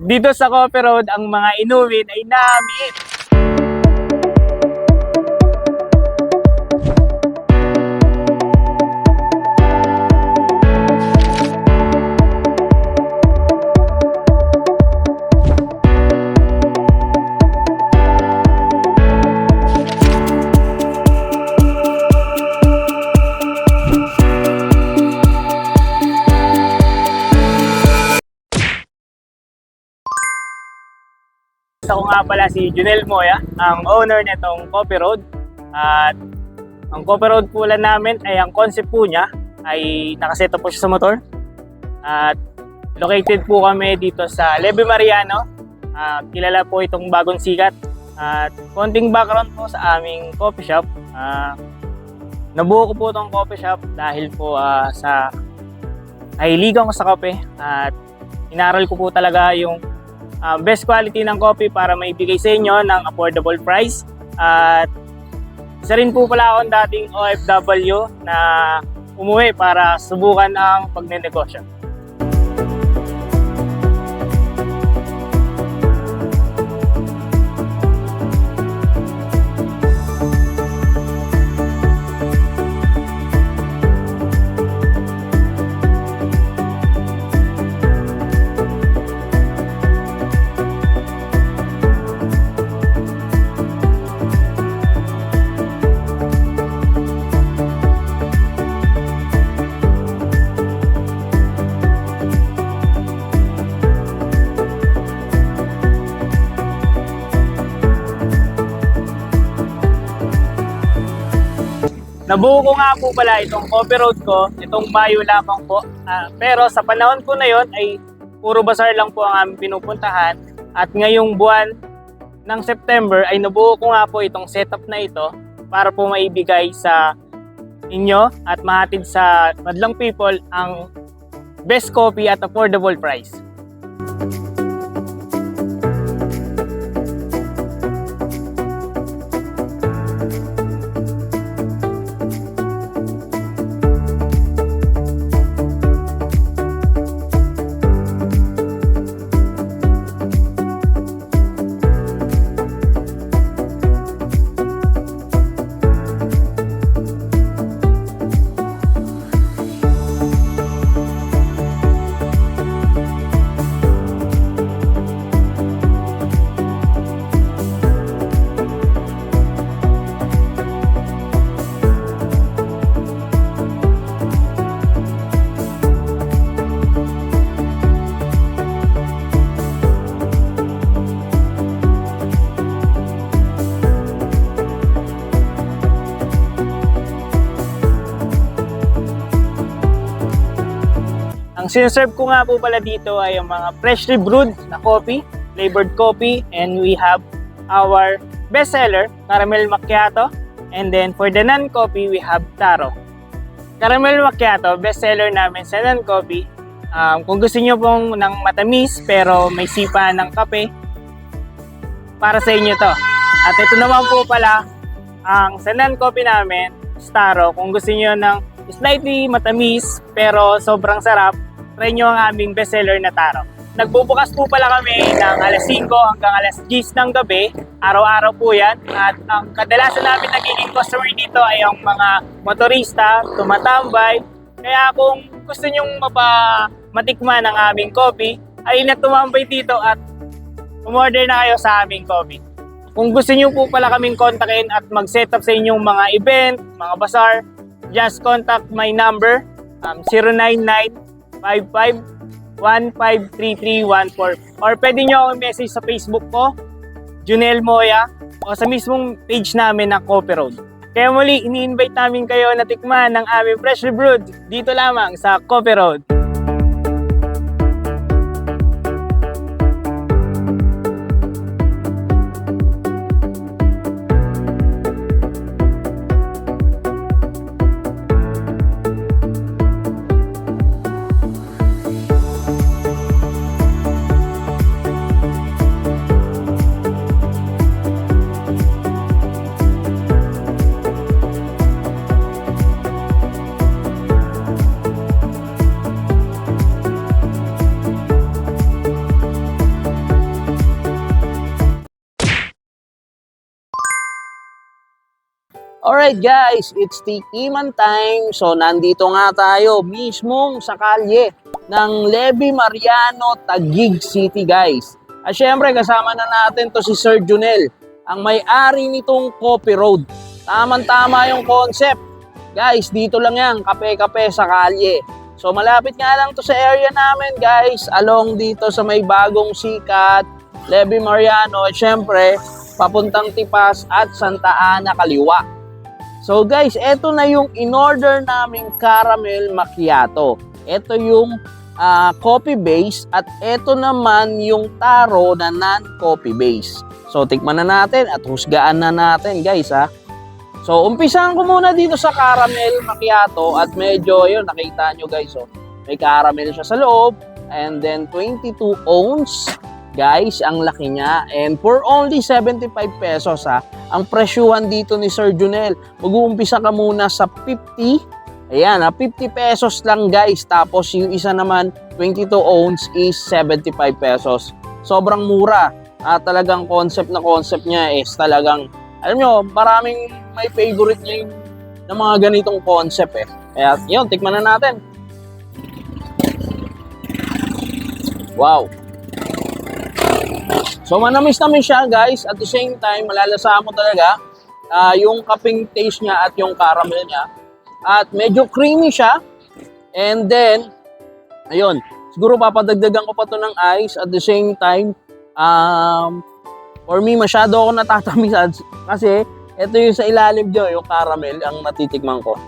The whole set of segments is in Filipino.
dito sa Coffee Road, ang mga inumin ay namin. Ako nga pala si Junel Moya, ang owner nitong Coffee Road. At ang Coffee Road po lang namin ay ang concept po niya ay nakaseto po siya sa motor. At located po kami dito sa Leve Mariano. Kilala po itong bagong sikat. At konting background po sa aming coffee shop. Nabuo ko po itong coffee shop dahil po sa nahiligan ko sa kape. At inaral ko po talaga yung best quality ng coffee para maibigay sa inyo ng affordable price. At isa rin po pala akong dating OFW na umuwi para subukan ang pagnenegosyo. Nabuo ko nga po pala itong Coffee Road ko, itong Mayo lamang po. Pero sa panahon ko na yon ay puro bazaar lang po ang aming pinupuntahan. At ngayong buwan ng September ay nabuo ko nga po itong setup na ito para po maibigay sa inyo at mahatid sa madlang people ang best coffee at affordable price. Ang sinaserve ko nga po pala dito ay ang mga freshly brewed na coffee, flavored coffee, and we have our bestseller, Caramel Macchiato. And then for the non-coffee, we have Taro. Caramel Macchiato, bestseller namin sa non-coffee. Kung gusto niyo pong ng matamis pero may sipa ng kape, para sa inyo to. At ito naman po pala, ang sa non-coffee namin, Taro. Kung gusto niyo ng slightly matamis pero sobrang sarap, try nyo ang aming bestseller na Taro. Nagbubukas po pala kami ng alas 5 hanggang alas 10 ng gabi. Araw-araw po yan. At ang kadalasan namin nagiging customer dito ay ang mga motorista, tumatambay. Kaya kung gusto nyong matikman ang aming coffee, ay na tumambay dito at umorder na kayo sa aming coffee. Kung gusto nyo po pala kaming kontakin at mag-set up sa inyong mga event, mga bazaar, just contact my number, 099-5515-3314. Or pwede nyo akong message sa Facebook ko, Junel Moya, o sa mismong page namin na Coffee Road. Kaya muli, ini-invite namin kayo na tikman ng aming freshly brewed dito lamang sa Coffee Road. Alright guys, it's tikiman time. So nandito nga tayo mismong sa kalye ng Levi Mariano, Taguig City guys. At syempre kasama na natin to si Sir Junel, ang may-ari nitong Coffee Road. Tamang-tama yung concept. Guys, dito lang yan, kape-kape sa kalye. So malapit nga lang to sa area namin guys, along dito sa may bagong sikat, Levi Mariano, at syempre papuntang Tipas at Santa Ana kaliwa. So guys, eto na yung in-order naming caramel macchiato. Ito yung coffee base at eto naman yung taro na non-coffee base. So tikman na natin at husgaan na natin guys ha. So umpisahan ko muna dito sa caramel macchiato at medyo yun nakita nyo guys oh. May caramel siya sa loob and then 22 ounce. Guys, ang laki niya. And for only 75 pesos ha, ang presyuhan dito ni Sir Junel. Mag-uumpisa ka muna sa 50. Ayan ha, 50 pesos lang guys. Tapos yung isa naman, 22 ounce is 75 pesos. Sobrang mura. Talagang concept na concept niya is talagang, alam nyo, maraming may favorite niya yung ng mga ganitong concept eh. Kaya yun, tikman na natin. Wow. So manamis-namis siya guys, at the same time malalasa mo talaga yung kaping taste niya at yung caramel niya. At medyo creamy siya. And then, ayun, siguro papadagdagan ko pa to ng ice at the same time. For me, masyado ako natatamis kasi ito yung sa ilalim dyan, yung caramel, ang natitikman ko.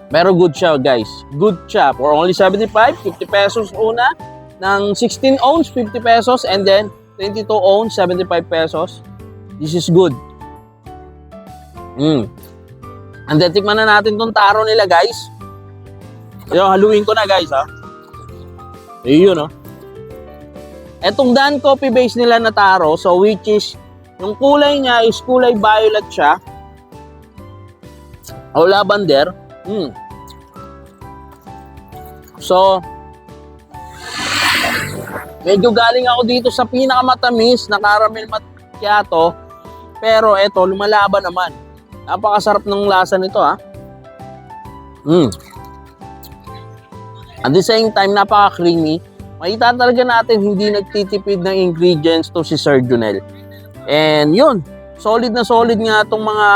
Pero good siya guys, good siya. For only 75, 50 pesos una. Ng 16 ounce, 50 pesos. And then, 22 ounce, 75 pesos. This is good. And then, tikman na natin tong taro nila, guys. Yung haluin ko na, guys, ha. Ayun, no. Etong Dan Coffee base nila na taro, so which is, yung kulay niya is kulay violet siya. O lavender. So, medyo galing ako dito sa pinakamatamis na caramel macchiato. Pero eto, lumalaban naman. Napakasarap ng lasa nito ha. At the same time, napaka-creamy. Makita talaga natin hindi nagtitipid ng ingredients to si Sir Junel. And yun, solid na solid nga itong mga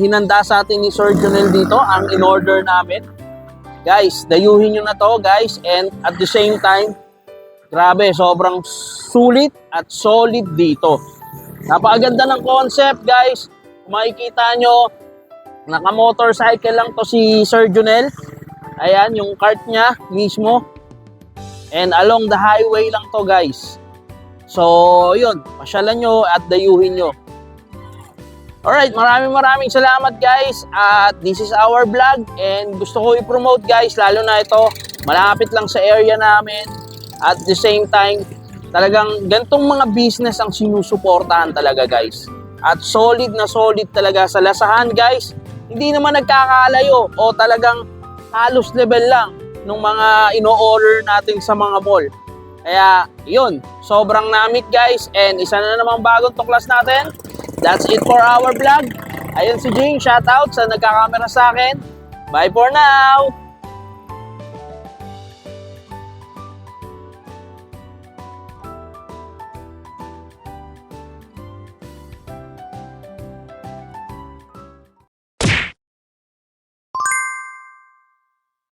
hinanda sa atin ni Sir Junel dito, ang in-order namin. Guys, dayuhin nyo na to guys. And at the same time, grabe, sobrang sulit at solid dito. Napakaganda ng concept, guys. Kung makikita nyo, naka-motorcycle lang to si Sir Junel. Ayan, yung cart niya mismo. And along the highway lang to, guys. So, yun. Pasyalan nyo at dayuhin nyo. Alright, maraming salamat, guys. At this is our vlog. And gusto ko i-promote, guys, lalo na ito. Malapit lang sa area namin. At the same time, talagang gantong mga business ang sinusuportahan talaga guys. At solid na solid talaga sa lasahan guys. Hindi naman nagkakalayo o talagang halos level lang ng mga ino-order natin sa mga mall. Kaya yun, sobrang namit guys. And isa na namang bagong tuklas natin. That's it for our vlog. Ayun si Jing, shoutout sa nagkakamera sa akin. Bye for now!